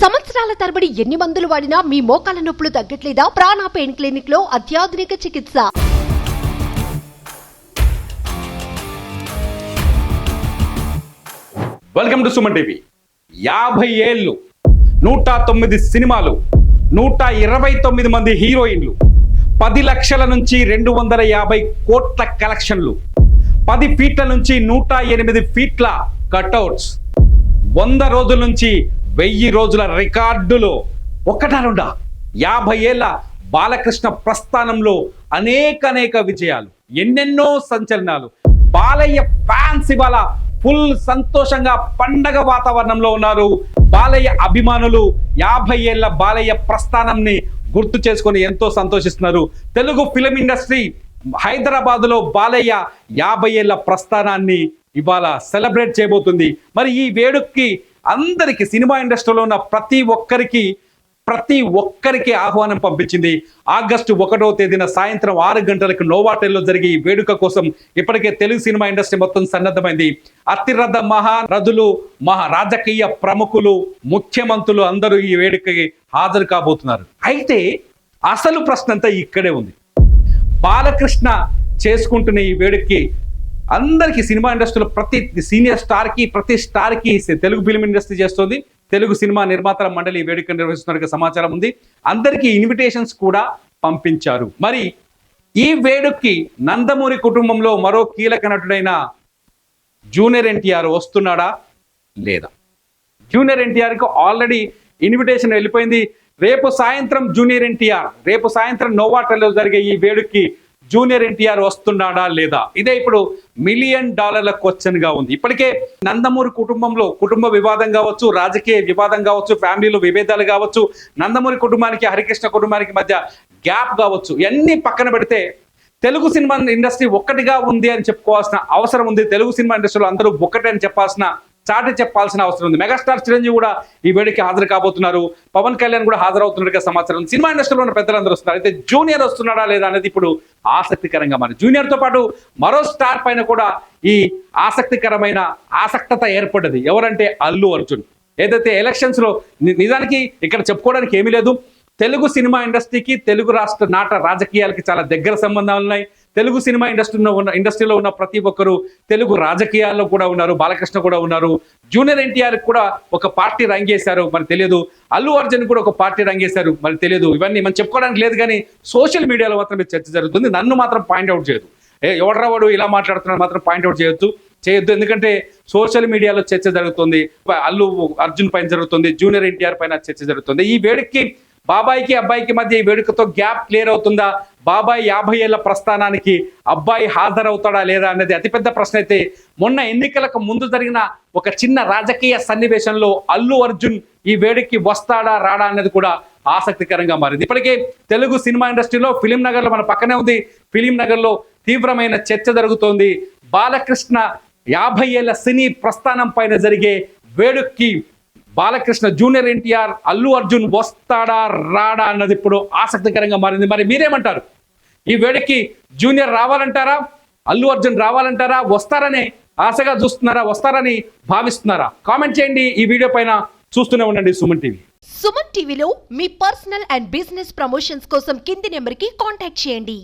సంవత్సరాల తరబడి ఎన్ని మందులు వాడినా మీ మోకాల నొప్పులు తగ్గట్లేదా? ప్రాణ పెయిన్ క్లినిక్ లో అత్యాధునిక చికిత్స. Welcome to Suman TV. 50 ఏళ్ళు, 109 సినిమాలు, 129 మంది హీరోయిన్లు, 10 లక్షల నుంచి 250 కోట్ల కలెక్షన్లు, 10 ఫీట్ల నుంచి 108 ఫీట్ల కట్అవుట్స్, 100 రోజుల నుంచి 1000 రోజుల రికార్డులు. ఒక్కటా రెండా? 50 ఏళ్ల బాలకృష్ణ ప్రస్థానంలో అనేక విజయాలు, ఎన్నెన్నో సంచలనాలు. బాలయ్య ఫ్యాన్స్ ఇవాళ ఫుల్ సంతోషంగా పండగ వాతావరణంలో ఉన్నారు. బాలయ్య అభిమానులు 50 ఏళ్ల బాలయ్య ప్రస్థానంని గుర్తు చేసుకొని ఎంతో సంతోషిస్తున్నారు. తెలుగు ఫిలిం ఇండస్ట్రీ హైదరాబాద్ లో బాలయ్య 50 ఏళ్ల ప్రస్థానాన్ని ఇవాళ సెలబ్రేట్ చేయబోతుంది. మరి ఈ వేడుకకి అందరికి, సినిమా ఇండస్ట్రీలో ఉన్న ప్రతి ఒక్కరికి ఆహ్వానం పంపించింది. ఆగస్టు 1వ తేదీన సాయంత్రం 6 గంటలకు నోవాటెల్లో జరిగే ఈ వేడుక కోసం ఇప్పటికే తెలుగు సినిమా ఇండస్ట్రీ మొత్తం సన్నద్ధమైంది. అతిరథ మహారథులు, రాజకీయ ప్రముఖులు, ముఖ్యమంత్రులు అందరూ ఈ వేడుకకి హాజరు కాబోతున్నారు. అయితే అసలు ప్రశ్న అంతా ఇక్కడే ఉంది. బాలకృష్ణ చేసుకుంటున్న ఈ వేడుకకి అందరికీ, సినిమా ఇండస్ట్రీలో ప్రతి సీనియర్ స్టార్కి, ప్రతి స్టార్కి తెలుగు ఫిలిం ఇండస్ట్రీ చేస్తుంది. తెలుగు సినిమా నిర్మాతల మండలి వేడుక నిర్వహిస్తున్న సమాచారం ఉంది. అందరికీ ఇన్విటేషన్స్ కూడా పంపించారు. మరి ఈ వేడుకకి నందమూరి కుటుంబంలో మరో కీలక నటుడైన జూనియర్ ఎన్టీఆర్ వస్తున్నాడా లేదా? జూనియర్ ఎన్టీఆర్కి ఆల్రెడీ ఇన్విటేషన్ వెళ్ళిపోయింది. రేపు సాయంత్రం రేపు సాయంత్రం నోవాటెల్లో జరిగే ఈ వేడుకకి జూనియర్ ఎన్టీఆర్ వస్తున్నాడా లేదా? ఇదే ఇప్పుడు $1 మిలియన్ క్వశ్చన్ గా ఉంది. ఇప్పటికే నందమూరి కుటుంబంలో కుటుంబ వివాదం కావచ్చు, రాజకీయ వివాదం కావచ్చు, ఫ్యామిలీలో విభేదాలు కావచ్చు, నందమూరి కుటుంబానికి హరికృష్ణ కుటుంబానికి మధ్య గ్యాప్ కావచ్చు, ఇవన్నీ పక్కన పెడితే తెలుగు సినిమా ఇండస్ట్రీ ఒక్కటిగా ఉంది అని చెప్పుకోవాల్సిన అవసరం ఉంది. తెలుగు సినిమా ఇండస్ట్రీలో అందరూ ఒక్కటే అని చెప్పాల్సిన అవసరం ఉంది. మెగాస్టార్ చిరంజీవి కూడా ఈ వేడికి హాజరు కాబోతున్నారు. పవన్ కళ్యాణ్ కూడా హాజరవుతున్నట్టుగా సమాచారం. సినిమా ఇండస్ట్రీలో ఉన్న పెద్దలందరూ వస్తున్నారు. అయితే జూనియర్ వస్తున్నాడా లేదా అనేది ఇప్పుడు ఆసక్తికరంగా మారింది. జూనియర్ తో పాటు మరో స్టార్ పైన కూడా ఈ ఆసక్తికరమైన ఆసక్తత ఏర్పడ్డది. ఎవరంటే అల్లు అర్జున్. ఏదైతే ఎలక్షన్స్ లో, నిజానికి ఇక్కడ చెప్పుకోవడానికి ఏమీ లేదు. తెలుగు సినిమా ఇండస్ట్రీకి, తెలుగు రాష్ట్ర నాట రాజకీయాలకి చాలా దగ్గర సంబంధాలు ఉన్నాయి. తెలుగు సినిమా ఇండస్ట్రీలో ఉన్న ప్రతి ఒక్కరు తెలుగు రాజకీయాల్లో కూడా ఉన్నారు. బాలకృష్ణ కూడా ఉన్నారు. జూనియర్ ఎన్టీఆర్ కూడా ఒక పార్టీ రంగేశారు, మరి తెలియదు. అల్లు అర్జున్ కూడా ఒక పార్టీ రంగేశారు, మరి తెలియదు. ఇవన్నీ మనం చెప్పుకోవడానికి లేదు, కానీ సోషల్ మీడియాలో మాత్రం చర్చ జరుగుతుంది. నన్ను మాత్రం పాయింట్అవుట్ చేయదు. ఎవడరావాడు ఇలా మాట్లాడుతున్నాడు మాత్రం పాయింట్అవుట్ చేయొద్దు. ఎందుకంటే సోషల్ మీడియాలో చర్చ జరుగుతుంది. అల్లు అర్జున్ పైన జరుగుతుంది, జూనియర్ ఎన్టీఆర్ పైన చర్చ జరుగుతుంది. ఈ వేడుకకి బాబాయికి అబ్బాయికి మధ్య ఈ వేడుకతో గ్యాప్ క్లియర్ అవుతుందా? బాబాయ్ 50 ఏళ్ల ప్రస్థానానికి అబ్బాయి హాజరవుతాడా లేదా అనేది అతిపెద్ద ప్రశ్న. అయితే మొన్న ఎన్నికలకు ముందు జరిగిన ఒక చిన్న రాజకీయ సన్నివేశంలో అల్లు అర్జున్ ఈ వేడుకకి వస్తాడా రాడా అనేది కూడా ఆసక్తికరంగా మారింది. ఇప్పటికే తెలుగు సినిమా ఇండస్ట్రీలో ఫిలిం నగర్ లో, మన పక్కనే ఉంది, ఫిలిం నగర్ లో తీవ్రమైన చర్చ జరుగుతోంది. బాలకృష్ణ 50 ఏళ్ల సినీ ప్రస్థానం పైన జరిగే వేడుకకి బాలకృష్ణ, జూనియర్ ఎన్టీఆర్, అల్లు అర్జున్ వస్తాడా రాడా అన్నది ఇప్పుడు ఆసక్తికరంగా మారింది. మరి మీరేమంటారు? ఈ వేడుకకి జూనియర్ రావాలంటారా, అల్లు అర్జున్ రావాలంటారా? వస్తారని ఆశగా చూస్తున్నారా, వస్తారని భావిస్తున్నారా? కామెంట్ చేయండి. ఈ వీడియో పైన చూస్తూనే ఉండండి సుమన్ టీవీ. సుమన్ టీవీలో మీ పర్సనల్ అండ్ బిజినెస్ ప్రమోషన్స్ కోసం కింది నెంబర్కి కాంటాక్ట్ చేయండి.